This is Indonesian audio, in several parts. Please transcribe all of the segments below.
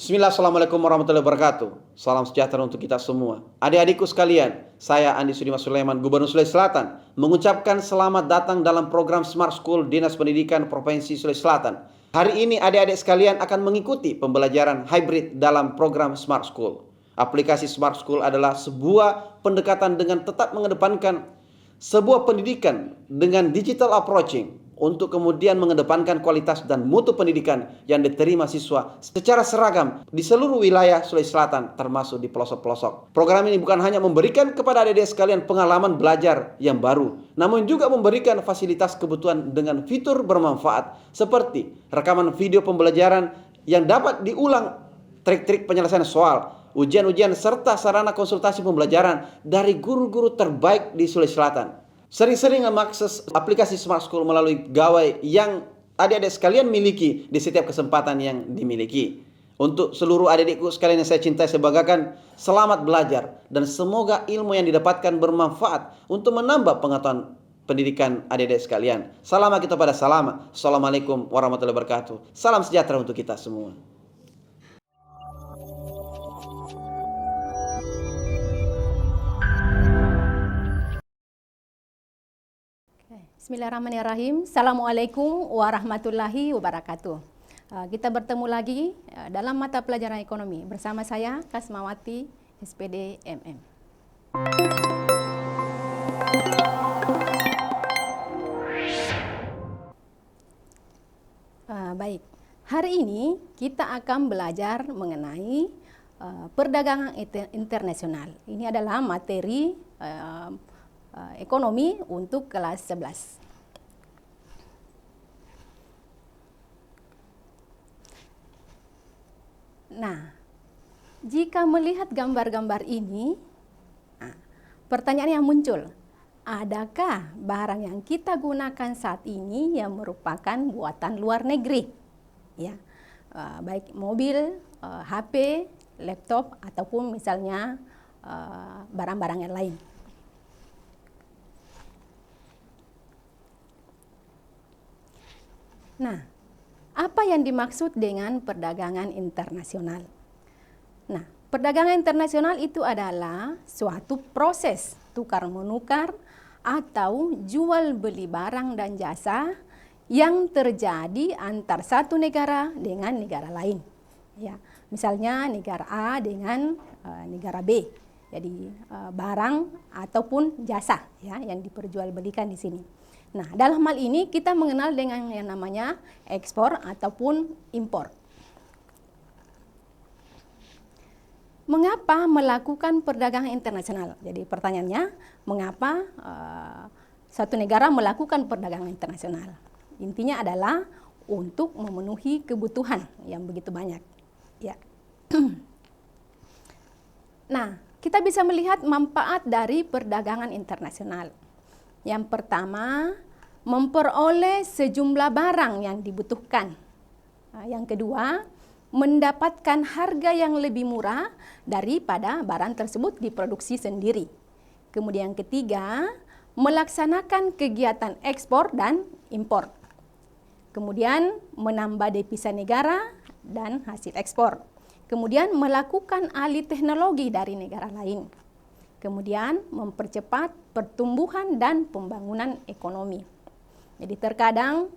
Bismillah, Assalamualaikum warahmatullahi wabarakatuh. Salam sejahtera untuk kita semua. Adik-adikku sekalian, saya Andi Sudimas Sulaiman, Gubernur Sulawesi Selatan, mengucapkan selamat datang dalam program Smart School Dinas Pendidikan Provinsi Sulawesi Selatan. Hari ini adik-adik sekalian akan mengikuti pembelajaran hybrid dalam program Smart School. Aplikasi Smart School adalah sebuah pendekatan dengan tetap mengedepankan sebuah pendidikan dengan digital approaching untuk kemudian mengedepankan kualitas dan mutu pendidikan yang diterima siswa secara seragam di seluruh wilayah Sulawesi Selatan termasuk di pelosok-pelosok. Program ini bukan hanya memberikan kepada adik-adik sekalian pengalaman belajar yang baru, namun juga memberikan fasilitas kebutuhan dengan fitur bermanfaat seperti rekaman video pembelajaran yang dapat diulang, trik-trik penyelesaian soal, ujian-ujian serta sarana konsultasi pembelajaran dari guru-guru terbaik di Sulawesi Selatan. Sering-sering mengakses aplikasi Smart School melalui gawai yang adik-adik sekalian miliki di setiap kesempatan yang dimiliki. Untuk seluruh adik-adikku sekalian yang saya cintai, saya banggakan, selamat belajar dan semoga ilmu yang didapatkan bermanfaat untuk menambah pengetahuan pendidikan adik-adik sekalian. Salam kita pada salam. Assalamualaikum warahmatullahi wabarakatuh. Salam sejahtera untuk kita semua. Bismillahirrahmanirrahim. Assalamualaikum warahmatullahi wabarakatuh. Kita bertemu lagi dalam mata pelajaran ekonomi bersama saya Kasmawati, SPD MM. Baik, hari ini kita akan belajar mengenai perdagangan internasional. Ini adalah materi ekonomi untuk kelas 11. Nah, jika melihat gambar-gambar ini, pertanyaan yang muncul, adakah barang yang kita gunakan saat ini yang merupakan buatan luar negeri? Ya, baik mobil, HP, laptop, ataupun misalnya barang-barang yang lain. Nah, apa yang dimaksud dengan perdagangan internasional? Nah, perdagangan internasional itu adalah suatu proses tukar-menukar atau jual beli barang dan jasa yang terjadi antar satu negara dengan negara lain. Ya, misalnya negara A dengan negara B. Jadi barang ataupun jasa ya yang diperjualbelikan di sini. Nah, dalam hal ini kita mengenal dengan yang namanya ekspor ataupun impor. Mengapa melakukan perdagangan internasional? Jadi pertanyaannya, mengapa suatu negara melakukan perdagangan internasional? Intinya adalah untuk memenuhi kebutuhan yang begitu banyak. Ya. Nah, kita bisa melihat manfaat dari perdagangan internasional. Yang pertama, memperoleh sejumlah barang yang dibutuhkan. Yang kedua, mendapatkan harga yang lebih murah daripada barang tersebut diproduksi sendiri. Kemudian yang ketiga, melaksanakan kegiatan ekspor dan impor. Kemudian menambah devisa negara dan hasil ekspor. Kemudian melakukan alih teknologi dari negara lain. Kemudian mempercepat pertumbuhan dan pembangunan ekonomi. Jadi terkadang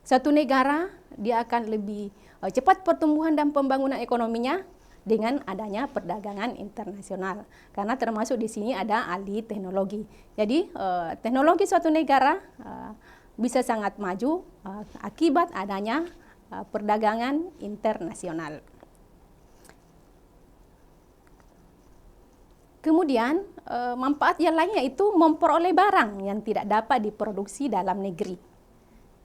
satu negara dia akan lebih cepat pertumbuhan dan pembangunan ekonominya dengan adanya perdagangan internasional. Karena termasuk di sini ada alih teknologi. Jadi teknologi suatu negara bisa sangat maju akibat adanya perdagangan internasional. Kemudian manfaat yang lainnya itu memperoleh barang yang tidak dapat diproduksi dalam negeri.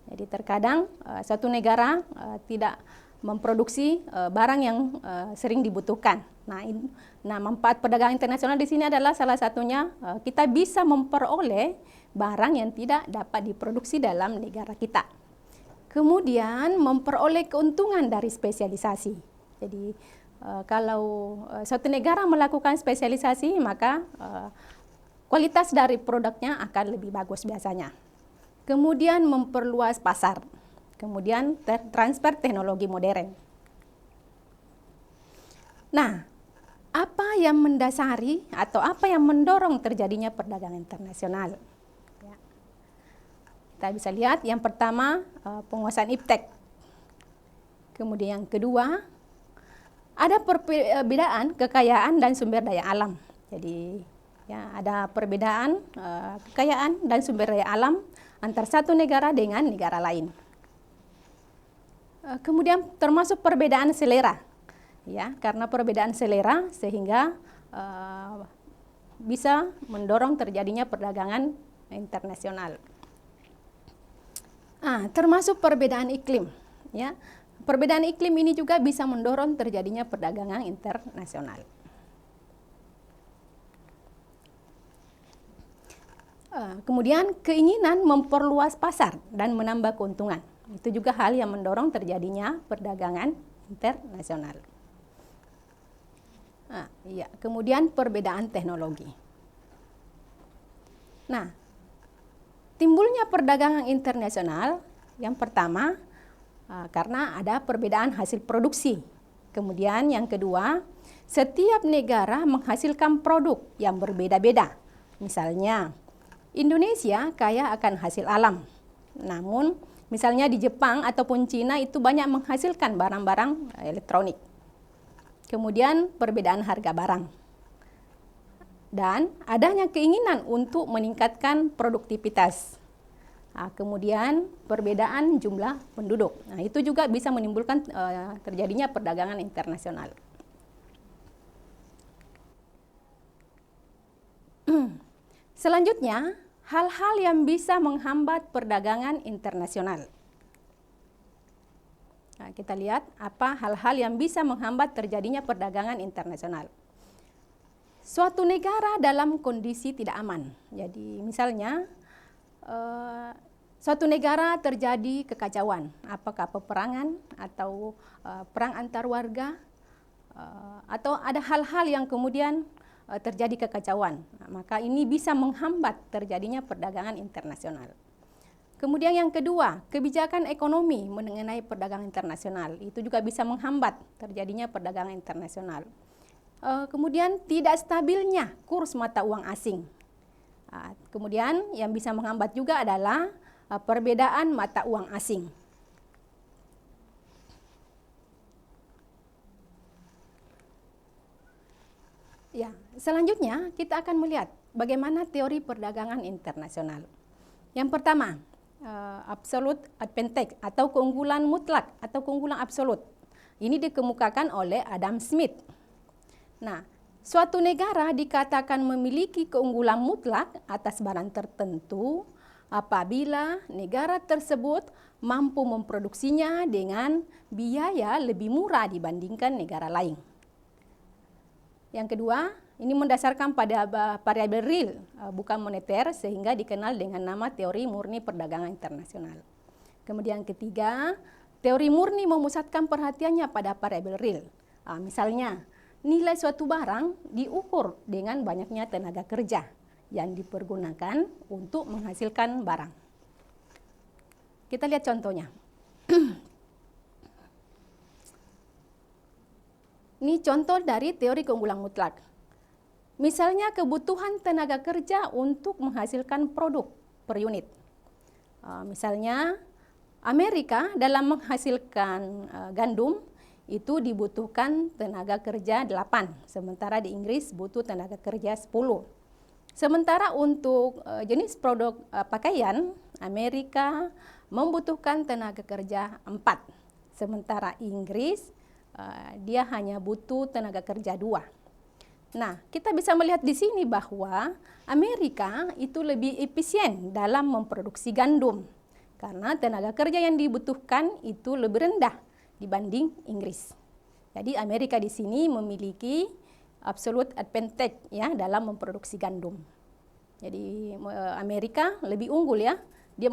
Jadi terkadang suatu negara tidak memproduksi barang yang sering dibutuhkan. Nah, manfaat perdagangan internasional di sini adalah salah satunya kita bisa memperoleh barang yang tidak dapat diproduksi dalam negara kita. Kemudian memperoleh keuntungan dari spesialisasi. Jadi kalau suatu negara melakukan spesialisasi, maka kualitas dari produknya akan lebih bagus biasanya. Kemudian memperluas pasar. Kemudian transfer teknologi modern. Nah, apa yang mendasari atau apa yang mendorong terjadinya perdagangan internasional? Ya. Kita bisa lihat yang pertama penguasaan iptek. Kemudian yang kedua ada perbedaan kekayaan dan sumber daya alam. Jadi ya, ada perbedaan kekayaan dan sumber daya alam antar satu negara dengan negara lain. Kemudian termasuk perbedaan selera. Ya, karena perbedaan selera sehingga bisa mendorong terjadinya perdagangan internasional. Termasuk perbedaan iklim. Ya, perbedaan iklim ini juga bisa mendorong terjadinya perdagangan internasional. Kemudian keinginan memperluas pasar dan menambah keuntungan. Itu juga hal yang mendorong terjadinya perdagangan internasional. Ya, kemudian perbedaan teknologi. Nah, timbulnya perdagangan internasional yang pertama karena ada perbedaan hasil produksi. Kemudian yang kedua, setiap negara menghasilkan produk yang berbeda-beda. Misalnya, Indonesia kaya akan hasil alam. Namun, misalnya di Jepang ataupun Cina itu banyak menghasilkan barang-barang elektronik. Kemudian perbedaan harga barang. Dan adanya keinginan untuk meningkatkan produktivitas. Kemudian perbedaan jumlah penduduk. Nah, itu juga bisa menimbulkan terjadinya perdagangan internasional. Selanjutnya, hal-hal yang bisa menghambat perdagangan internasional. Kita lihat apa hal-hal yang bisa menghambat terjadinya perdagangan internasional. Suatu negara dalam kondisi tidak aman. Jadi misalnya suatu negara terjadi kekacauan, apakah peperangan atau perang antar warga, atau ada hal-hal yang kemudian terjadi kekacauan. Maka ini bisa menghambat terjadinya perdagangan internasional. Kemudian yang kedua, kebijakan ekonomi mengenai perdagangan internasional. Itu juga bisa menghambat terjadinya perdagangan internasional. Kemudian tidak stabilnya kurs mata uang asing. Kemudian yang bisa menghambat juga adalah perbedaan mata uang asing. Ya, selanjutnya kita akan melihat bagaimana teori perdagangan internasional. Yang pertama, absolute advantage atau keunggulan mutlak atau keunggulan absolut. Ini dikemukakan oleh Adam Smith. Nah, suatu negara dikatakan memiliki keunggulan mutlak atas barang tertentu apabila negara tersebut mampu memproduksinya dengan biaya lebih murah dibandingkan negara lain. Yang kedua, ini mendasarkan pada variabel real, bukan moneter, sehingga dikenal dengan nama teori murni perdagangan internasional. Kemudian ketiga, teori murni memusatkan perhatiannya pada variabel real. Misalnya, nilai suatu barang diukur dengan banyaknya tenaga kerja yang dipergunakan untuk menghasilkan barang. Kita lihat contohnya. Ini contoh dari teori keunggulan mutlak. Misalnya kebutuhan tenaga kerja untuk menghasilkan produk per unit. Misalnya Amerika dalam menghasilkan gandum itu dibutuhkan tenaga kerja 8, sementara di Inggris butuh tenaga kerja 10. Sementara untuk jenis produk pakaian, Amerika membutuhkan tenaga kerja 4, sementara Inggris dia hanya butuh tenaga kerja 2. Nah, kita bisa melihat di sini bahwa Amerika itu lebih efisien dalam memproduksi gandum karena tenaga kerja yang dibutuhkan itu lebih rendah dibanding Inggris. Jadi Amerika di sini memiliki absolute advantage ya dalam memproduksi gandum. Jadi Amerika lebih unggul ya. Dia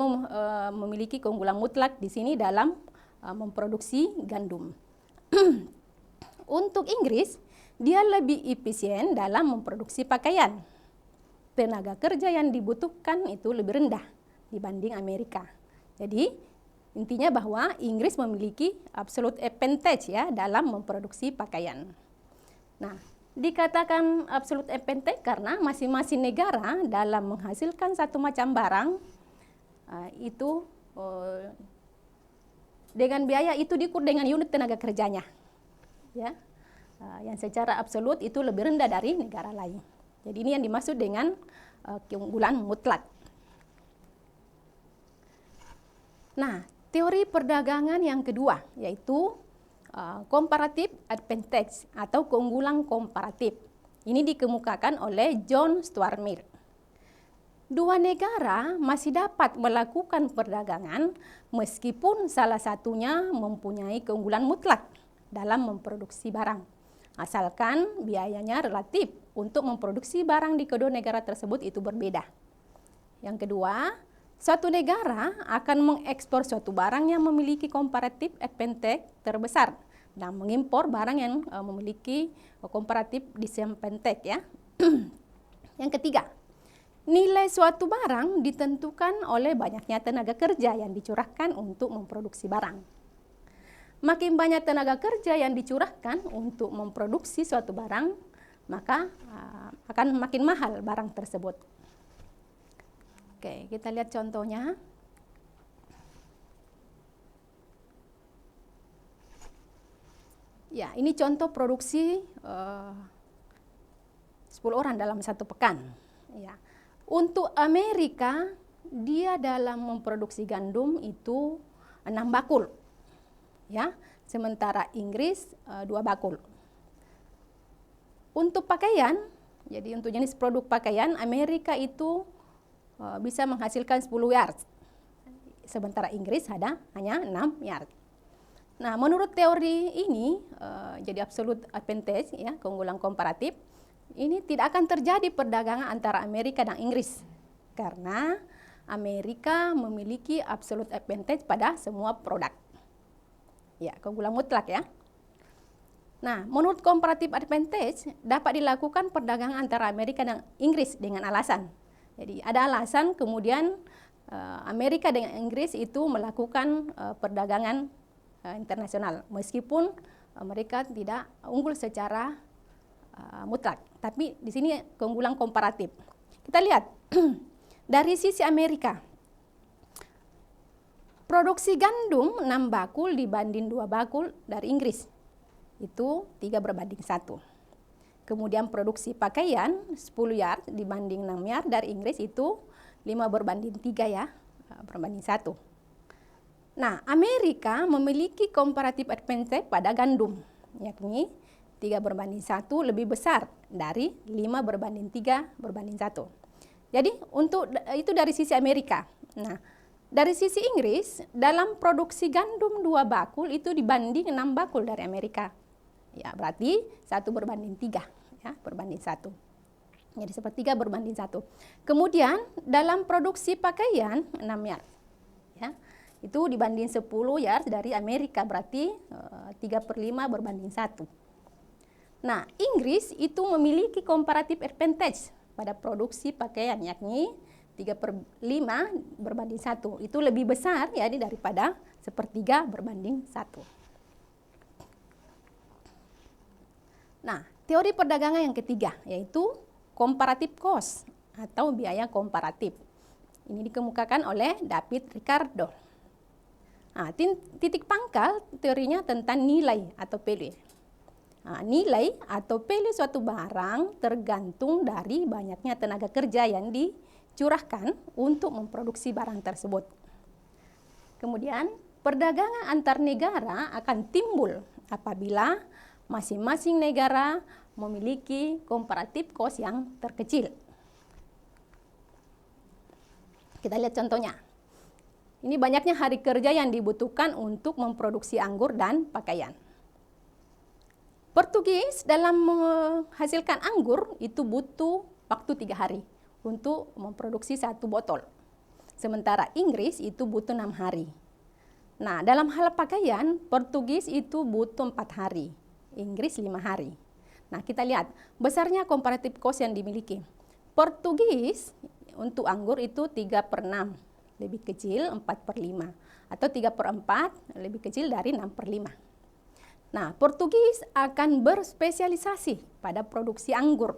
memiliki keunggulan mutlak di sini dalam memproduksi gandum. Untuk Inggris, dia lebih efisien dalam memproduksi pakaian. Tenaga kerja yang dibutuhkan itu lebih rendah dibanding Amerika. Jadi intinya bahwa Inggris memiliki absolute advantage ya dalam memproduksi pakaian. Nah, dikatakan absolute advantage karena masing-masing negara dalam menghasilkan satu macam barang itu dengan biaya itu diukur dengan unit tenaga kerjanya, ya, yang secara absolut itu lebih rendah dari negara lain. Jadi ini yang dimaksud dengan keunggulan mutlak. Nah, teori perdagangan yang kedua yaitu comparative advantage atau keunggulan komparatif. Ini dikemukakan oleh John Stuart Mill. Dua negara masih dapat melakukan perdagangan meskipun salah satunya mempunyai keunggulan mutlak dalam memproduksi barang, asalkan biayanya relatif untuk memproduksi barang di kedua negara tersebut itu berbeda. Yang kedua, suatu negara akan mengekspor suatu barang yang memiliki comparative advantage terbesar dan mengimpor barang yang memiliki comparative disadvantage, ya. Yang ketiga, nilai suatu barang ditentukan oleh banyaknya tenaga kerja yang dicurahkan untuk memproduksi barang. Makin banyak tenaga kerja yang dicurahkan untuk memproduksi suatu barang, maka akan makin mahal barang tersebut. Oke, kita lihat contohnya. Ya, ini contoh produksi 10 orang dalam satu pekan. Ya. Untuk Amerika, dia dalam memproduksi gandum itu 6 bakul. Ya, sementara Inggris 2 bakul. Untuk pakaian, jadi untuk jenis produk pakaian, Amerika itu bisa menghasilkan 10 yard. Sementara Inggris hanya 6 yard. Nah, menurut teori ini, jadi absolute advantage, ya, keunggulan komparatif, ini tidak akan terjadi perdagangan antara Amerika dan Inggris karena Amerika memiliki absolute advantage pada semua produk. Ya, keunggulan mutlak, ya. Nah, menurut comparative advantage dapat dilakukan perdagangan antara Amerika dan Inggris dengan alasan. Jadi ada alasan kemudian Amerika dengan Inggris itu melakukan perdagangan internasional meskipun mereka tidak unggul secara mutlak. Tapi di sini keunggulan komparatif. Kita lihat dari sisi Amerika. Produksi gandum 6 bakul dibanding 2 bakul dari Inggris. Itu 3:1. Kemudian produksi pakaian 10 yard dibanding 6 yard dari Inggris itu 5:3, ya, berbanding 1. Nah, Amerika memiliki comparative advantage pada gandum, yakni 3:1 lebih besar dari 5:3:1. Jadi itu dari sisi Amerika. Nah, dari sisi Inggris, dalam produksi gandum 2 bakul itu dibanding 6 bakul dari Amerika. Ya, berarti 1:3, ya, berbanding 1. Jadi 1/3:1. Kemudian dalam produksi pakaian 6 yard. Ya, itu dibanding 10 yard dari Amerika, berarti 3/5:1. Nah, Inggris itu memiliki comparative advantage pada produksi pakaian, yakni 3/5:1. Itu lebih besar, ya, daripada 1/3:1. Nah, teori perdagangan yang ketiga yaitu comparative cost atau biaya komparatif. Ini dikemukakan oleh David Ricardo. Nah, titik pangkal teorinya tentang nilai atau value. Nah, nilai atau value suatu barang tergantung dari banyaknya tenaga kerja yang dicurahkan untuk memproduksi barang tersebut. Kemudian, perdagangan antar negara akan timbul apabila masing-masing negara memiliki comparative cost yang terkecil. Kita lihat contohnya. Ini banyaknya hari kerja yang dibutuhkan untuk memproduksi anggur dan pakaian. Portugis dalam menghasilkan anggur itu butuh waktu 3 hari untuk memproduksi 1 botol. Sementara Inggris itu butuh 6 hari. Nah, dalam hal pakaian, Portugis itu butuh 4 hari, Inggris 5 hari. Nah, kita lihat besarnya comparative cost yang dimiliki. Portugis untuk anggur itu 3/6, lebih kecil 4/5, atau 3/4 lebih kecil dari 6/5. Nah, Portugis akan berspesialisasi pada produksi anggur,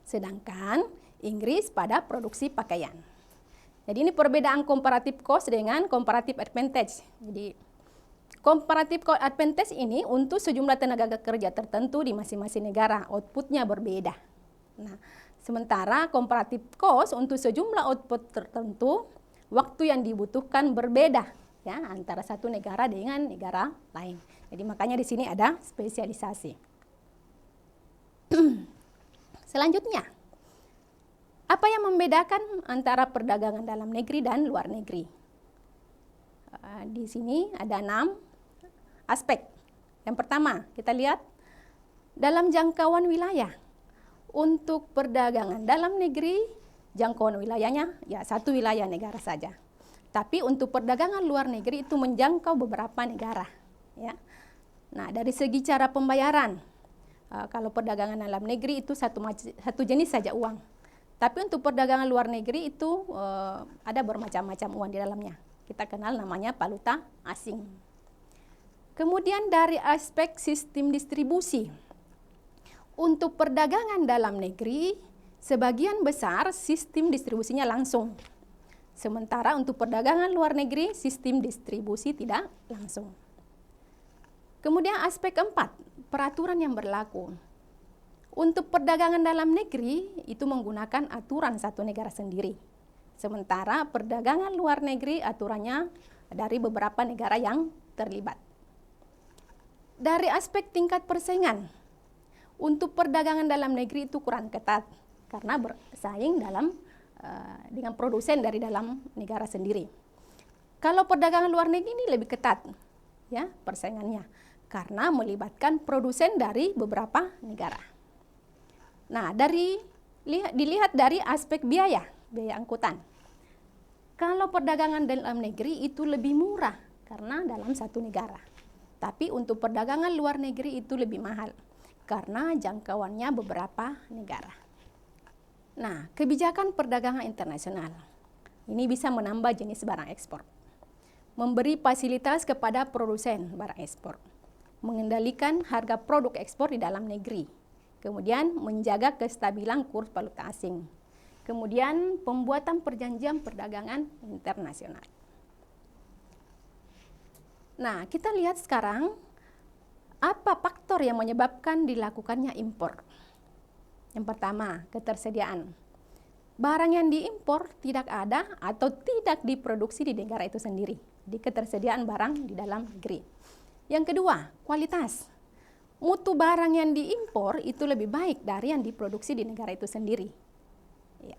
sedangkan Inggris pada produksi pakaian. Jadi ini perbedaan comparative cost dengan comparative advantage. Jadi comparative cost advantage ini untuk sejumlah tenaga kerja tertentu di masing-masing negara, outputnya berbeda. Nah, sementara comparative cost untuk sejumlah output tertentu, waktu yang dibutuhkan berbeda ya antara satu negara dengan negara lain. Jadi makanya di sini ada spesialisasi. Selanjutnya, apa yang membedakan antara perdagangan dalam negeri dan luar negeri? Di sini ada 6 aspek. Yang pertama, kita lihat dalam jangkauan wilayah. Untuk perdagangan dalam negeri, jangkauan wilayahnya ya satu wilayah negara saja. Tapi untuk perdagangan luar negeri itu menjangkau beberapa negara. Ya. Nah, dari segi cara pembayaran, kalau perdagangan dalam negeri itu satu jenis saja uang. Tapi untuk perdagangan luar negeri itu ada bermacam-macam uang di dalamnya. Kita kenal namanya valuta asing. Kemudian dari aspek sistem distribusi. Untuk perdagangan dalam negeri, sebagian besar sistem distribusinya langsung. Sementara untuk perdagangan luar negeri, sistem distribusi tidak langsung. Kemudian aspek keempat, peraturan yang berlaku. Untuk perdagangan dalam negeri itu menggunakan aturan satu negara sendiri. Sementara perdagangan luar negeri aturannya dari beberapa negara yang terlibat. Dari aspek tingkat persaingan, untuk perdagangan dalam negeri itu kurang ketat karena bersaing dengan produsen dari dalam negara sendiri. Kalau perdagangan luar negeri ini lebih ketat ya persaingannya karena melibatkan produsen dari beberapa negara. Nah, dilihat dari aspek biaya angkutan. Kalau perdagangan dalam negeri itu lebih murah karena dalam satu negara. Tapi untuk perdagangan luar negeri itu lebih mahal karena jangkauannya beberapa negara. Nah, kebijakan perdagangan internasional. Ini bisa menambah jenis barang ekspor. Memberi fasilitas kepada produsen barang ekspor. Mengendalikan harga produk ekspor di dalam negeri. Kemudian menjaga kestabilan kurs valuta asing. Kemudian pembuatan perjanjian perdagangan internasional. Nah, kita lihat sekarang apa faktor yang menyebabkan dilakukannya impor. Yang pertama, ketersediaan. Barang yang diimpor tidak ada atau tidak diproduksi di negara itu sendiri. Di ketersediaan barang di dalam negeri. Yang kedua, kualitas. Mutu barang yang diimpor itu lebih baik dari yang diproduksi di negara itu sendiri. Ya.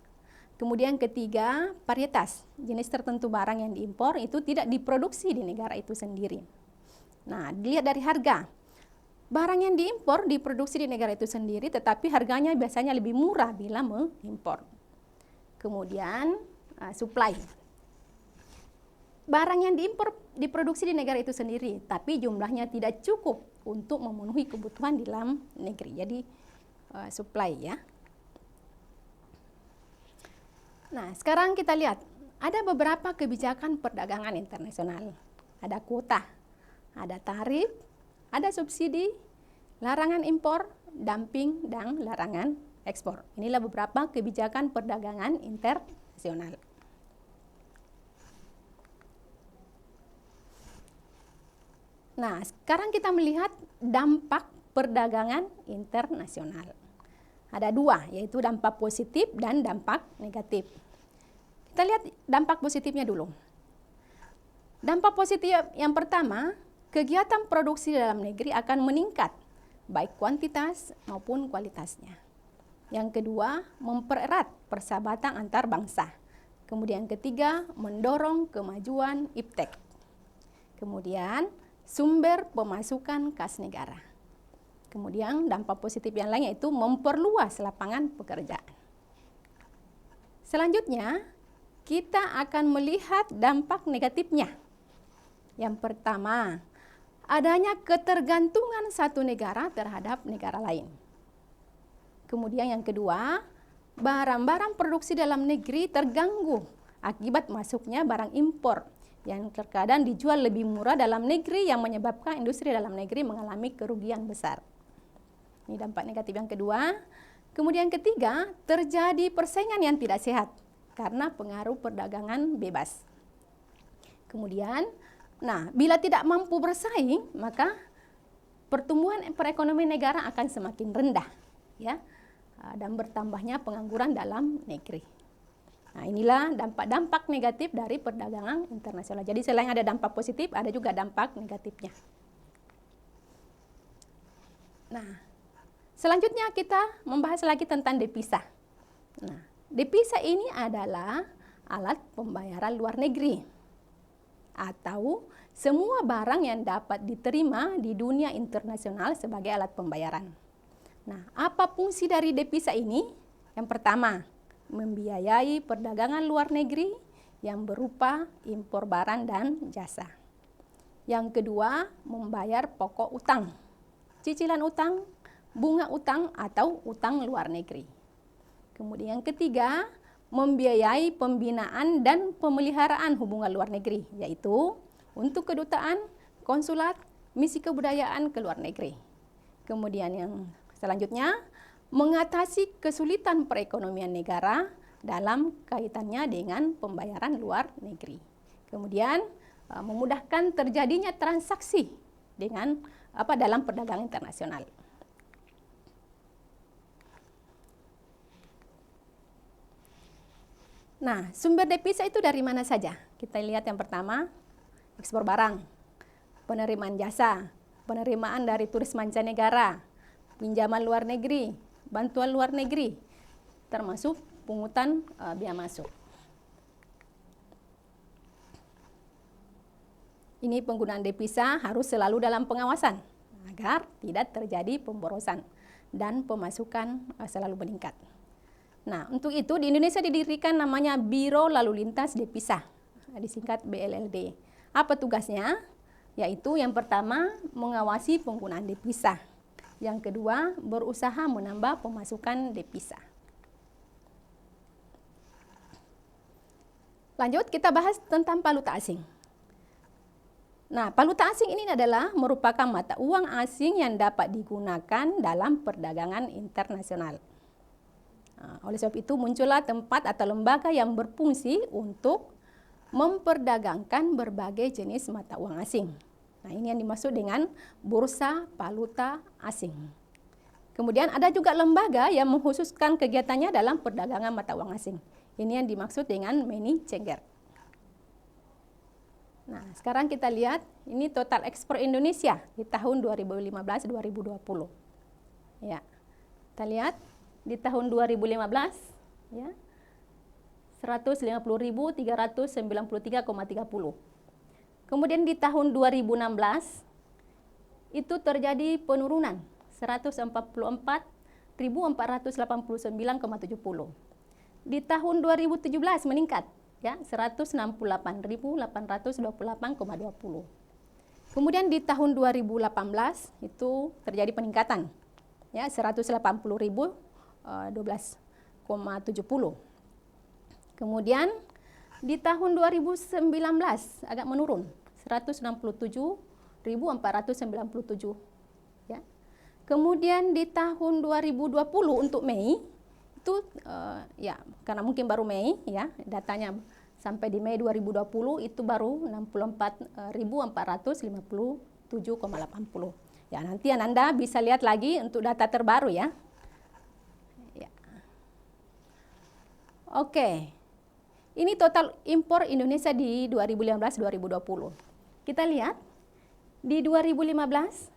Kemudian ketiga, varietas. Jenis tertentu barang yang diimpor itu tidak diproduksi di negara itu sendiri. Nah, dilihat dari harga. Barang yang diimpor diproduksi di negara itu sendiri, tetapi harganya biasanya lebih murah bila mengimpor. Kemudian, supply. Barang yang diimpor diproduksi di negara itu sendiri, tapi jumlahnya tidak cukup untuk memenuhi kebutuhan di dalam negeri. Jadi, supply ya. Nah, sekarang kita lihat, ada beberapa kebijakan perdagangan internasional. Ada kuota, ada tarif, ada subsidi, larangan impor, dumping, dan larangan ekspor. Inilah beberapa kebijakan perdagangan internasional. Nah, sekarang kita melihat dampak perdagangan internasional. Ada dua, yaitu dampak positif dan dampak negatif. Kita lihat dampak positifnya dulu. Dampak positif yang pertama, kegiatan produksi dalam negeri akan meningkat, baik kuantitas maupun kualitasnya. Yang kedua, mempererat persahabatan antar bangsa. Kemudian ketiga, mendorong kemajuan iptek. Kemudian, sumber pemasukan kas negara. Kemudian dampak positif yang lain yaitu memperluas lapangan pekerjaan. Selanjutnya, kita akan melihat dampak negatifnya. Yang pertama, adanya ketergantungan satu negara terhadap negara lain. Kemudian yang kedua, barang-barang produksi dalam negeri terganggu akibat masuknya barang impor yang terkadang dijual lebih murah dalam negeri yang menyebabkan industri dalam negeri mengalami kerugian besar. Ini dampak negatif yang kedua. Kemudian ketiga, terjadi persaingan yang tidak sehat karena pengaruh perdagangan bebas. Kemudian, bila tidak mampu bersaing, maka pertumbuhan perekonomian negara akan semakin rendah, ya, dan bertambahnya pengangguran dalam negeri. Nah, inilah dampak-dampak negatif dari perdagangan internasional. Jadi selain ada dampak positif, ada juga dampak negatifnya. Nah, selanjutnya kita membahas lagi tentang devisa. Nah, devisa ini adalah alat pembayaran luar negeri atau semua barang yang dapat diterima di dunia internasional sebagai alat pembayaran. Nah, apa fungsi dari devisa ini? Yang pertama, membiayai perdagangan luar negeri yang berupa impor barang dan jasa. Yang kedua, membayar pokok utang, cicilan utang, bunga utang atau utang luar negeri. Kemudian yang ketiga, membiayai pembinaan dan pemeliharaan hubungan luar negeri, yaitu untuk kedutaan, konsulat, misi kebudayaan ke luar negeri. Kemudian yang selanjutnya, mengatasi kesulitan perekonomian negara dalam kaitannya dengan pembayaran luar negeri. Kemudian memudahkan terjadinya transaksi dengan dalam perdagangan internasional. Nah, sumber devisa itu dari mana saja? Kita lihat yang pertama, ekspor barang, penerimaan jasa, penerimaan dari turis mancanegara, pinjaman luar negeri, bantuan luar negeri, termasuk pungutan biaya masuk. Ini penggunaan devisa harus selalu dalam pengawasan agar tidak terjadi pemborosan dan pemasukan selalu meningkat. Nah, untuk itu di Indonesia didirikan namanya Biro Lalu Lintas Devisa, disingkat BLLD. Apa tugasnya? Yaitu yang pertama, mengawasi penggunaan devisa. Yang kedua, berusaha menambah pemasukan devisa. Lanjut, kita bahas tentang valuta asing. Nah, valuta asing ini adalah merupakan mata uang asing yang dapat digunakan dalam perdagangan internasional. Nah, oleh sebab itu muncullah tempat atau lembaga yang berfungsi untuk memperdagangkan berbagai jenis mata uang asing. Nah, ini yang dimaksud dengan bursa valuta asing. Kemudian ada juga lembaga yang mengkhususkan kegiatannya dalam perdagangan mata uang asing. Ini yang dimaksud dengan money changer. Nah, sekarang kita lihat ini total ekspor Indonesia di tahun 2015-2020. Ya. Kita lihat di tahun 2015 ya 150.393,30. Kemudian di tahun 2016 itu terjadi penurunan 144.489,70. Di tahun 2017 meningkat ya 168.828,20. Kemudian di tahun 2018 itu terjadi peningkatan ya 180.012,70. Kemudian di tahun 2019 agak menurun 167.497 ya. Kemudian di tahun 2020 untuk Mei itu ya karena mungkin baru Mei ya datanya sampai di Mei 2020 itu baru 64.457,80. Ya, nanti Anda bisa lihat lagi untuk data terbaru ya. Ya. Oke. Ini total impor Indonesia di 2015-2020. Kita lihat di 2015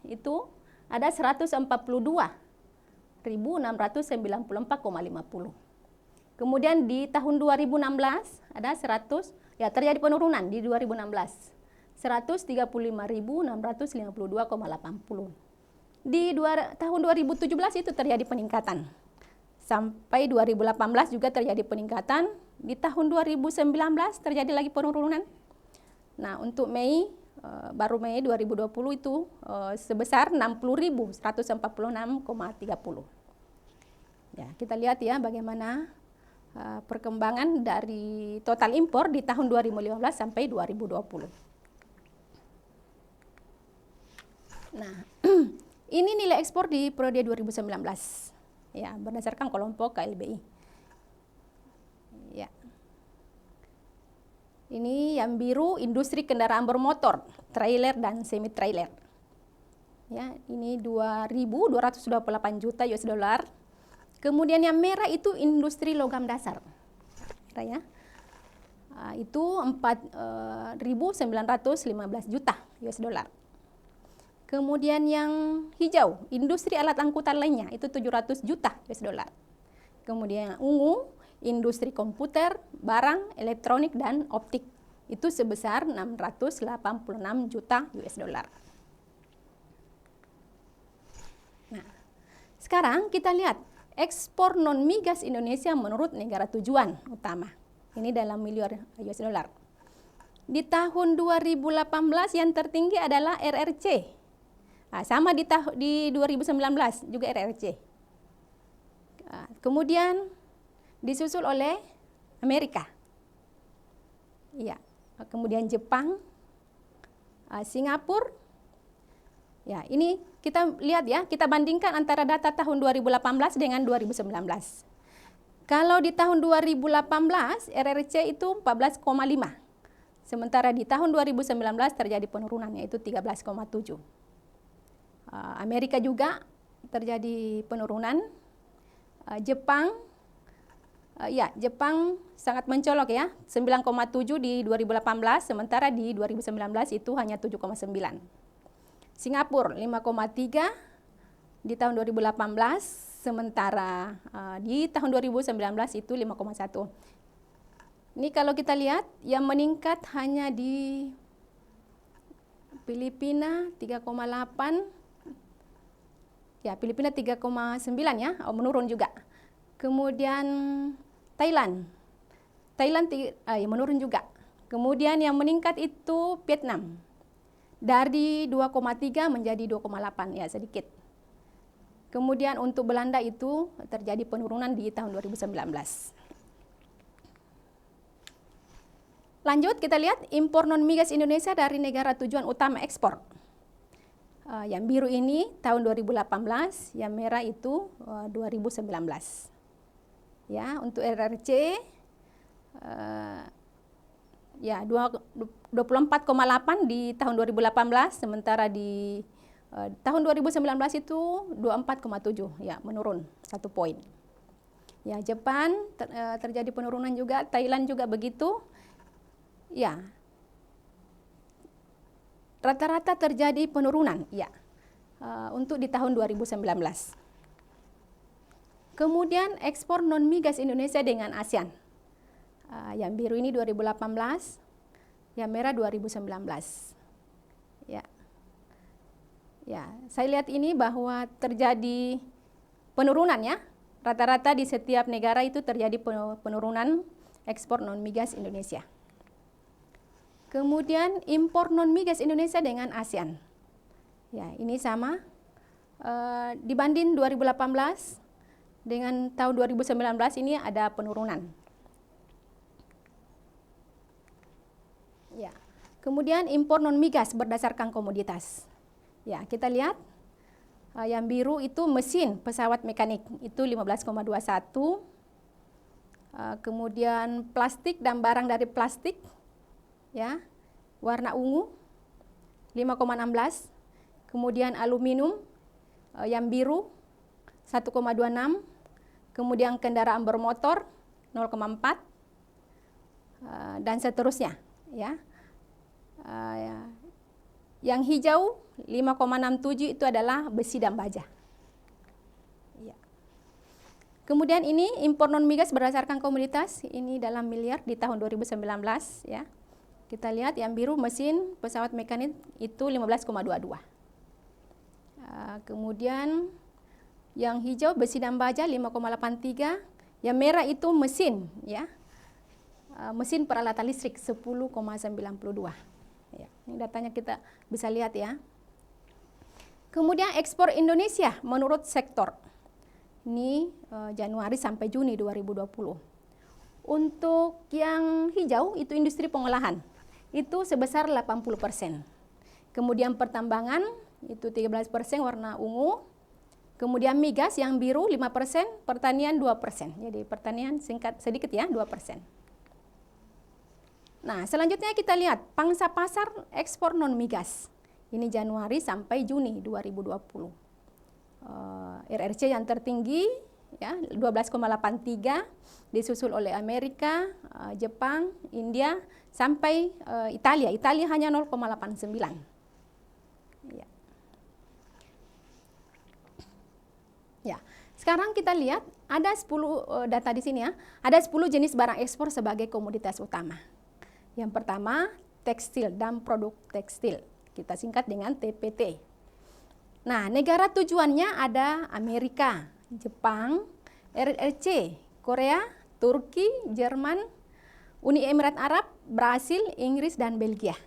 itu ada 142.694,50. Kemudian di tahun 2016 ada terjadi penurunan di 2016. 135.652,80. Di tahun 2017 itu terjadi peningkatan. Sampai 2018 juga terjadi peningkatan. Di tahun 2019 terjadi lagi penurunan. Nah, untuk Mei, baru Mei 2020 itu sebesar 60.146,30. Ya, kita lihat ya bagaimana perkembangan dari total impor di tahun 2015 sampai 2020. Nah, ini nilai ekspor di periode 2019 ya, berdasarkan kelompok KLBI. Ya. Ini yang biru industri kendaraan bermotor, trailer dan semi trailer. Ya, ini 2.228 juta US dollar. Kemudian yang merah itu industri logam dasar. Merah ya. Itu 4.915 juta US dollar. Kemudian yang hijau, industri alat angkutan lainnya itu 700 juta US dollar. Kemudian yang ungu, industri komputer, barang, elektronik, dan optik. Itu sebesar 686 juta US dollar. Nah, sekarang kita lihat ekspor non-migas Indonesia menurut negara tujuan utama. Ini dalam miliar US dollar. Di tahun 2018 yang tertinggi adalah RRC. Nah, sama di 2019 juga RRC. Kemudian disusul oleh Amerika. Ya, kemudian Jepang, Singapura. Ya, ini kita lihat ya, kita bandingkan antara data tahun 2018 dengan 2019. Kalau di tahun 2018 RRC itu 14,5. Sementara di tahun 2019 terjadi penurunan yaitu 13,7. Amerika juga terjadi penurunan. Jepang Jepang sangat mencolok ya, 9,7 di 2018, sementara di 2019 itu hanya 7,9. Singapura 5,3 di tahun 2018, sementara di tahun 2019 itu 5,1. Ini kalau kita lihat yang meningkat hanya di Filipina 3,8. Ya, Filipina 3,9 ya, menurun juga. Kemudian Thailand menurun juga. Kemudian yang meningkat itu Vietnam. Dari 2,3 menjadi 2,8 ya, sedikit. Kemudian untuk Belanda itu terjadi penurunan di tahun 2019. Lanjut kita lihat impor non migas Indonesia dari negara tujuan utama ekspor. Yang biru ini tahun 2018, yang merah itu 2019. Ya, untuk RRC ya 24,8 di tahun 2018, sementara di tahun 2019 itu 24,7 ya, menurun 1 poin. Ya, Jepang terjadi penurunan juga, Thailand juga begitu. Ya. Rata-rata terjadi penurunan ya. Untuk di tahun 2019. Kemudian ekspor non migas Indonesia dengan ASEAN. Yang biru ini 2018, yang merah 2019. Ya. Ya, saya lihat ini bahwa terjadi penurunan ya. Rata-rata di setiap negara itu terjadi penurunan ekspor non migas Indonesia. Kemudian impor non migas Indonesia dengan ASEAN. Ya, ini sama. Dibanding 2018 dengan tahun 2019 ini ada penurunan. Ya. Kemudian impor non migas berdasarkan komoditas. Ya, kita lihat yang biru itu mesin pesawat mekanik itu 15,21. Kemudian plastik dan barang dari plastik ya, warna ungu 5,16. Kemudian aluminium yang biru 1,26. Kemudian kendaraan bermotor 0,4 dan seterusnya ya. Yang hijau 5,67 itu adalah besi dan baja. Ya. Kemudian ini impor non migas berdasarkan komoditas, ini dalam miliar di tahun 2019 ya. Kita lihat yang biru mesin pesawat mekanik itu 15,22. Kemudian yang hijau besi dan baja 5,83. Yang merah itu mesin ya. Mesin peralatan listrik 10,92. Ya, ini datanya kita bisa lihat ya. Kemudian ekspor Indonesia menurut sektor. Ini Januari sampai Juni 2020. Untuk yang hijau itu industri pengolahan, itu sebesar 80%. Kemudian pertambangan itu 13% warna ungu. Kemudian migas yang biru 5%, pertanian 2%. Jadi pertanian singkat sedikit ya, 2%. Nah, selanjutnya kita lihat pangsa pasar ekspor non migas. Ini Januari sampai Juni 2020. RRC yang tertinggi ya 12,83, disusul oleh Amerika, Jepang, India sampai Italia. Italia hanya 0,89. Ya. Ya. Sekarang kita lihat ada 10 data di sini ya. Ada 10 jenis barang ekspor sebagai komoditas utama. Yang pertama, tekstil dan produk tekstil. Kita singkat dengan TPT. Nah, negara tujuannya ada Amerika, Jepang, RRC, Korea, Turki, Jerman, Uni Emirat Arab, Brasil, Inggris, dan Belgia.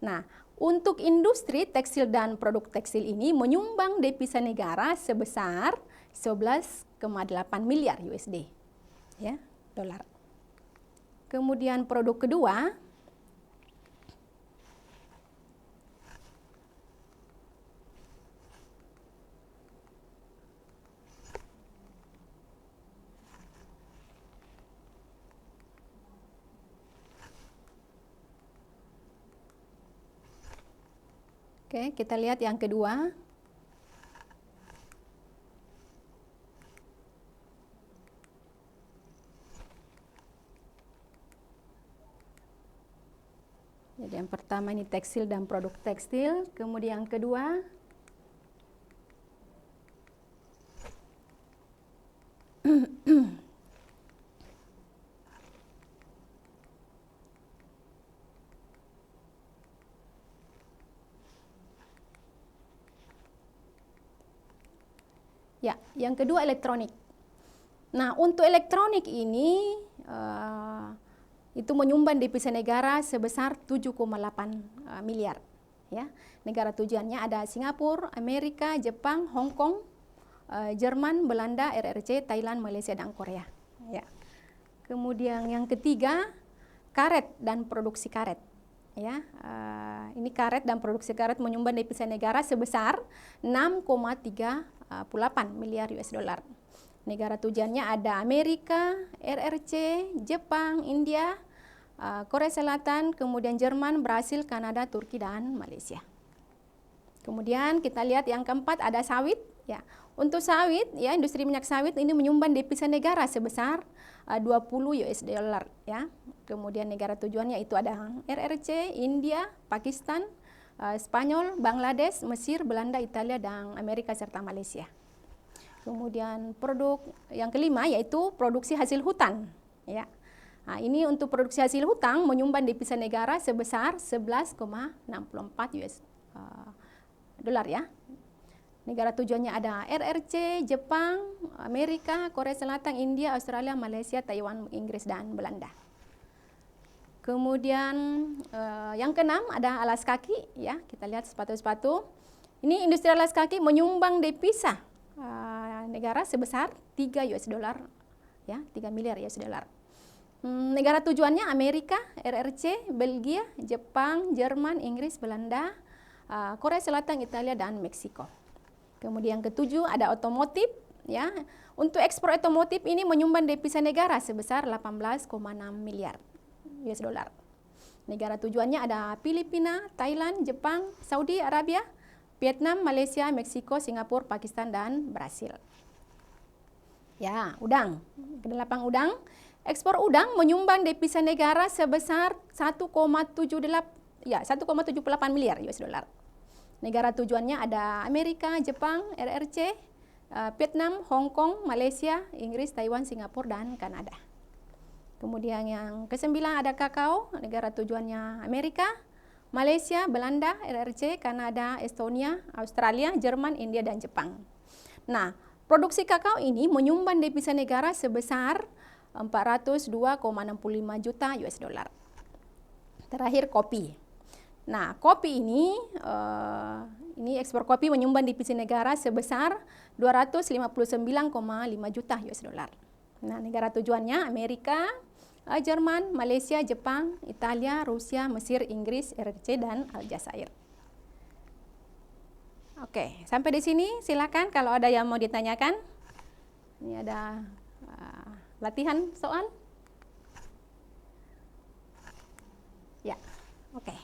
Nah, untuk industri tekstil dan produk tekstil ini menyumbang devisa negara sebesar 11,8 miliar USD, ya, dolar. Kemudian produk kedua, oke, kita lihat yang kedua. Jadi yang pertama ini tekstil dan produk tekstil, kemudian yang kedua ya, yang kedua elektronik. Nah, untuk elektronik ini itu menyumbang devisa negara sebesar 7,8 miliar. Ya, negara tujuannya ada Singapura, Amerika, Jepang, Hong Kong, Jerman, Belanda, RRC, Thailand, Malaysia, dan Korea. Ya. Kemudian yang ketiga, karet dan produksi karet. Ya, ini karet dan produksi karet menyumbang devisa negara sebesar 6,38 miliar US dollar. Negara tujuannya ada Amerika, RRC, Jepang, India, Korea Selatan, kemudian Jerman, Brasil, Kanada, Turki, dan Malaysia. Kemudian kita lihat yang keempat ada sawit. Ya, untuk sawit, ya, industri minyak sawit ini menyumbang devisa negara sebesar 20 US dollar. Ya. Kemudian negara tujuannya itu ada RRC, India, Pakistan, Spanyol, Bangladesh, Mesir, Belanda, Italia, dan Amerika serta Malaysia. Kemudian produk yang kelima yaitu produksi hasil hutan. Ya. Nah, ini untuk produksi hasil hutan menyumbang devisa negara sebesar 11,64 US dolar ya. Negara tujuannya ada RRC, Jepang, Amerika, Korea Selatan, India, Australia, Malaysia, Taiwan, Inggris, dan Belanda. Kemudian yang keenam ada alas kaki, ya, kita lihat sepatu-sepatu. Ini industri alas kaki menyumbang devisa negara sebesar 3 US dollar, ya, 3 miliar US dollar. Negara tujuannya Amerika, RRC, Belgia, Jepang, Jerman, Inggris, Belanda, Korea Selatan, Italia, dan Meksiko. Kemudian yang ketujuh ada otomotif, ya. Untuk ekspor otomotif ini menyumbang devisa negara sebesar 18,6 miliar US dollar. Negara tujuannya ada Filipina, Thailand, Jepang, Saudi Arabia, Vietnam, Malaysia, Meksiko, Singapura, Pakistan, dan Brasil. Ya, udang. Kedelapan udang. Ekspor udang menyumbang devisa negara sebesar 1,78 miliar US dollar. Negara tujuannya ada Amerika, Jepang, RRC, Vietnam, Hong Kong, Malaysia, Inggris, Taiwan, Singapura, dan Kanada. Kemudian yang kesembilan ada kakao, negara tujuannya Amerika, Malaysia, Belanda, RRC, Kanada, Estonia, Australia, Jerman, India, dan Jepang. Nah, produksi kakao ini menyumbang devisa negara sebesar 402,65 juta US dollar. Terakhir kopi. Nah, kopi ini ekspor kopi menyumbang devisa negara sebesar 259,5 juta US dollar. Nah, negara tujuannya Amerika, Jerman, Malaysia, Jepang, Italia, Rusia, Mesir, Inggris, RRC, dan Aljazair. Oke, sampai di sini silakan kalau ada yang mau ditanyakan. Ini ada latihan soal. Ya, oke.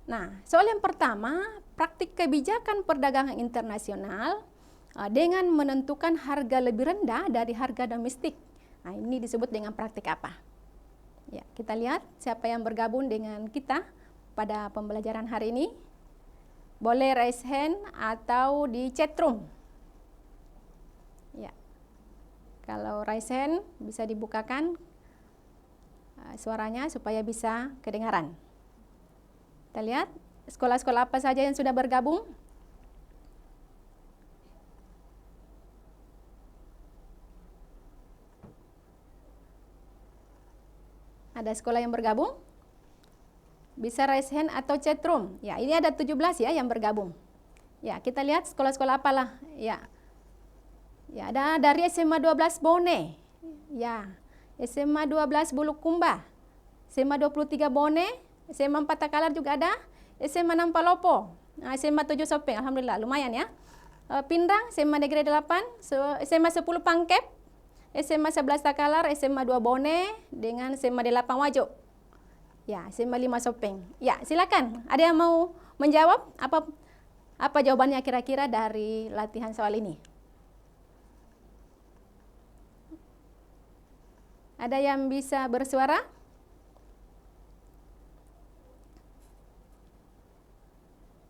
Nah, soal yang pertama, praktik kebijakan perdagangan internasional dengan menentukan harga lebih rendah dari harga domestik. Nah, ini disebut dengan praktik apa? Ya, kita lihat siapa yang bergabung dengan kita pada pembelajaran hari ini. Boleh raise hand atau di chat room. Ya. Kalau raise hand bisa dibukakan suaranya supaya bisa kedengaran. Kita lihat sekolah-sekolah apa saja yang sudah bergabung. Ada sekolah yang bergabung? Bisa raise hand atau chat room. Ya, ini ada 17 ya yang bergabung. Ya, kita lihat sekolah-sekolah apalah. Ya. Ya, ada dari SMA 12 Bone. Ya. SMA 12 Bulukumba. SMA 23 Bone, SMA 4 Takalar juga ada, SMA 6 Palopo, SMA 7 Sopeng, alhamdulillah lumayan ya. Pindrang, SMA Negeri 8, SMA 10 Pangkep, SMA 11 Takalar, SMA 2 Bone dengan SMA 8 Wajo. Ya, SMA 5 Sopeng. Ya, silakan. Ada yang mau menjawab apa jawabannya kira-kira dari latihan soal ini? Ada yang bisa bersuara?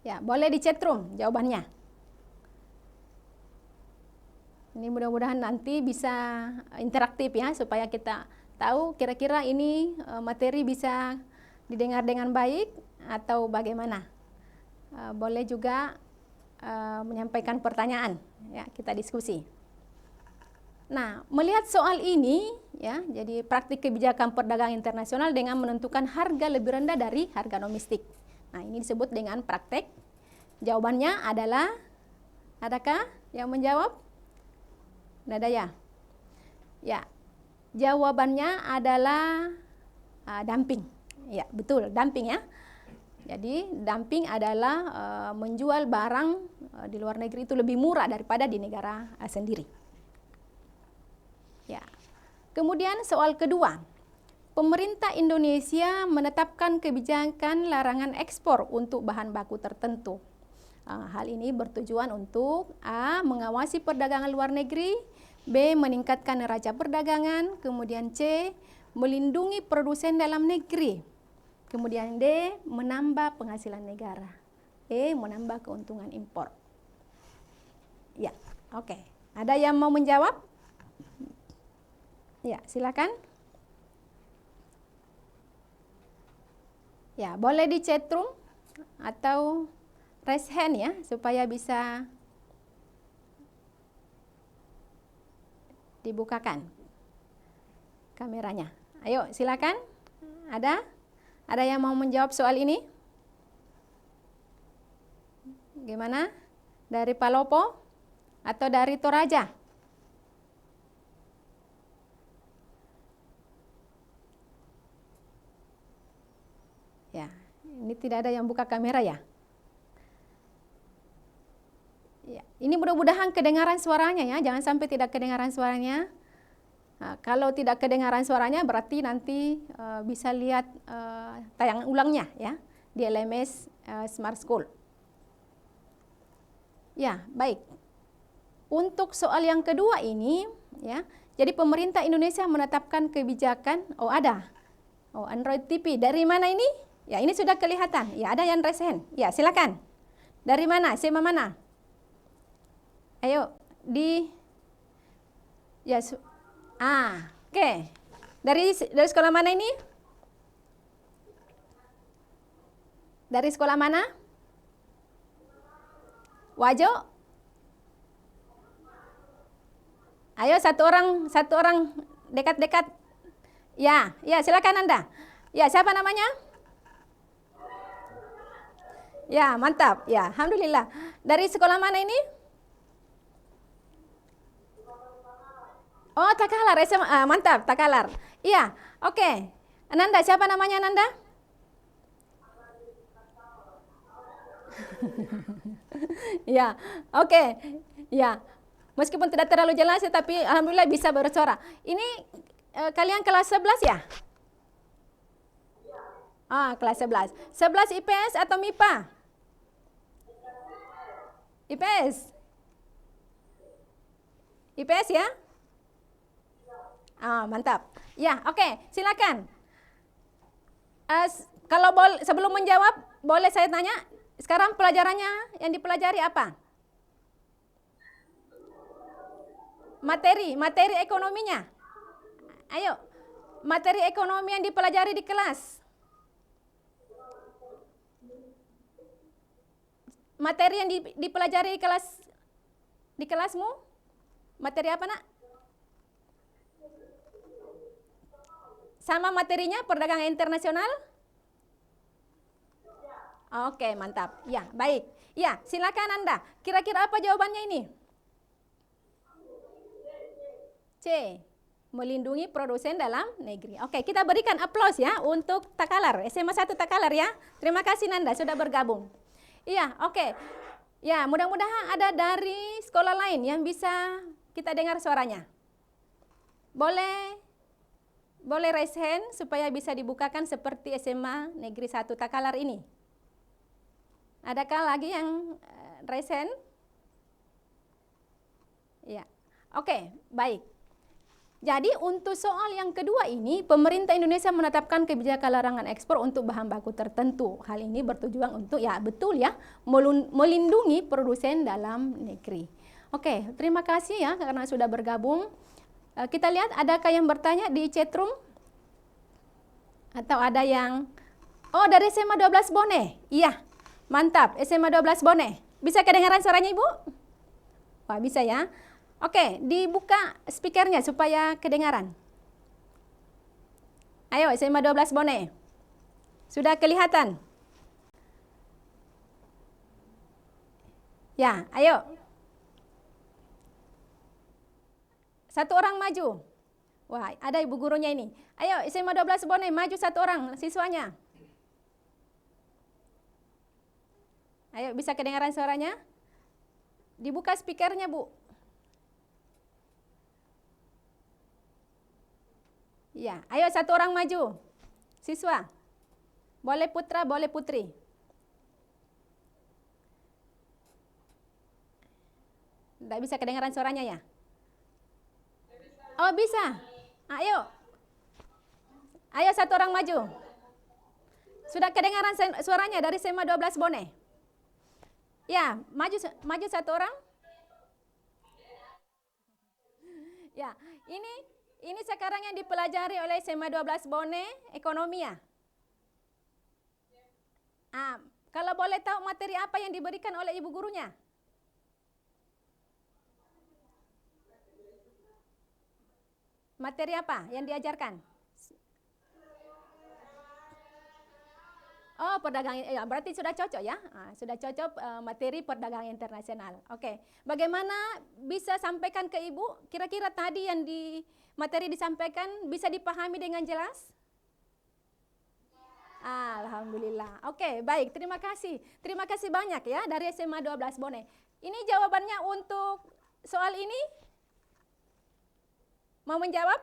Ya, boleh di chat room jawabannya. Ini mudah-mudahan nanti bisa interaktif ya, supaya kita tahu kira-kira ini materi bisa didengar dengan baik atau bagaimana. Boleh juga menyampaikan pertanyaan, ya, kita diskusi. Nah, melihat soal ini, ya, jadi praktik kebijakan perdagangan internasional dengan menentukan harga lebih rendah dari harga domestik. Nah, ini disebut dengan praktek. Jawabannya adalah, adakah yang menjawab? Tidak ada ya? Ya, jawabannya adalah dumping. Ya, betul, dumping ya. Jadi, dumping adalah menjual barang di luar negeri itu lebih murah daripada di negara sendiri. Ya. Kemudian soal kedua, pemerintah Indonesia menetapkan kebijakan larangan ekspor untuk bahan baku tertentu. Hal ini bertujuan untuk A. mengawasi perdagangan luar negeri, B. meningkatkan neraca perdagangan, kemudian C. melindungi produsen dalam negeri, kemudian D. menambah penghasilan negara, E. menambah keuntungan impor. Ya, oke. Ada yang mau menjawab? Ya, silakan. Ya, boleh di chat room atau raise hand ya, supaya bisa dibukakan kameranya. Ayo, silakan. Ada yang mau menjawab soal ini? Gimana? Dari Palopo atau dari Toraja? Ya, ini tidak ada yang buka kamera ya? Ya, ini mudah-mudahan kedengaran suaranya ya, jangan sampai tidak kedengaran suaranya. Nah, kalau tidak kedengaran suaranya berarti nanti bisa lihat tayangan ulangnya ya di LMS Smart School. Ya, baik. Untuk soal yang kedua ini ya, jadi pemerintah Indonesia menetapkan kebijakan, Android TV. Dari mana ini? Ya, ini sudah kelihatan. Ya, ada yang raise hand. Ya, silakan. Dari mana? SMA mana? Ayo, oke. Dari sekolah mana ini? Dari sekolah mana? Wajo? Ayo satu orang dekat-dekat. Ya, silakan Anda. Ya, siapa namanya? Ya, mantap. Ya, alhamdulillah. Dari sekolah mana ini? Oh, Takalar, SMA, mantap, Takalar. Iya, oke. Nanda, siapa namanya Nanda? Ya, oke. Ya, meskipun tidak terlalu jelas ya, tapi alhamdulillah bisa bersuara. Ini kalian kelas 11 ya? Ah, kelas 11. 11 IPS atau MIPA? IPS. IPS ya? Ah, mantap. Ya, oke, silakan. Kalau sebelum menjawab, boleh saya tanya, sekarang pelajarannya yang dipelajari apa? Materi ekonominya. Ayo, materi ekonomi yang dipelajari di kelas. Materi yang dipelajari di kelasmu? Materi apa, Nak? Sama materinya perdagangan internasional? Oke, mantap. Ya, baik. Ya, silakan Anda. Kira-kira apa jawabannya ini? C. Melindungi produsen dalam negeri. Oke, kita berikan aplaus ya untuk Takalar, SMA 1 Takalar ya. Terima kasih Nanda sudah bergabung. Iya, oke. Ya, mudah-mudahan ada dari sekolah lain yang bisa kita dengar suaranya. Boleh raise hand supaya bisa dibukakan seperti SMA Negeri 1 Takalar ini. Adakah lagi yang raise hand? Ya, oke, baik. Jadi untuk soal yang kedua ini, pemerintah Indonesia menetapkan kebijakan larangan ekspor untuk bahan baku tertentu. Hal ini bertujuan untuk, ya betul ya, melindungi produsen dalam negeri. Oke, terima kasih ya karena sudah bergabung. Kita lihat adakah yang bertanya di chatroom? Atau ada yang, oh dari SMA 12 Bone? Iya, mantap, SMA 12 Bone. Bisa kedengaran suaranya Ibu? Wah, bisa ya. Oke, dibuka speakernya supaya kedengaran. Ayo, SMA 12 Bone. Sudah kelihatan? Ya, ayo. Satu orang maju. Wah, ada ibu gurunya ini. Ayo, SMA 12 Bone, maju satu orang siswanya. Ayo, bisa kedengaran suaranya? Dibuka speakernya, Bu. Ya, ayo satu orang maju. Siswa. Boleh putra, boleh putri. Tidak bisa kedengaran suaranya ya? Oh, bisa. Ayo. Ayo satu orang maju. Sudah kedengaran suaranya dari SMA 12 Bone? Ya, maju satu orang. Ya, ini sekarang yang dipelajari oleh SMA 12 Bone, ekonomi ya? Kalau boleh tahu materi apa yang diberikan oleh ibu gurunya? Materi apa yang diajarkan? Oh, perdagangan, ya, berarti sudah cocok ya? Sudah cocok materi perdagangan internasional. Oke, bagaimana bisa sampaikan ke Ibu? Kira-kira tadi yang materi disampaikan bisa dipahami dengan jelas? Alhamdulillah. Oke, baik. Terima kasih. Terima kasih banyak ya dari SMA 12 Bone. Ini jawabannya untuk soal ini? Mau menjawab?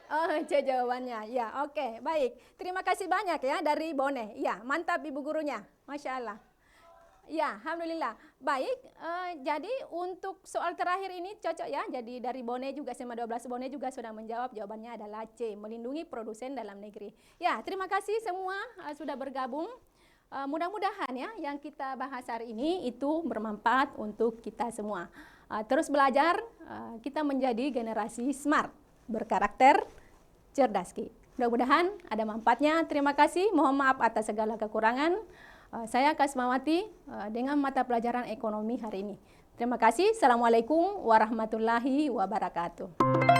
Oh, C jawabannya. Ya, oke, baik. Terima kasih banyak ya dari Bone. Ya, mantap ibu gurunya. Masya Allah. Ya, alhamdulillah. Baik, jadi untuk soal terakhir ini cocok ya. Jadi dari Bone juga, SMA 12 Bone juga sudah menjawab. Jawabannya adalah C, melindungi produsen dalam negeri. Ya, terima kasih semua sudah bergabung. Mudah-mudahan ya yang kita bahas hari ini itu bermanfaat untuk kita semua. Terus belajar, kita menjadi generasi smart, berkarakter cerdas. Mudah-mudahan ada manfaatnya. Terima kasih. Mohon maaf atas segala kekurangan. Saya Kasmawati dengan mata pelajaran ekonomi hari ini. Terima kasih. Assalamualaikum warahmatullahi wabarakatuh.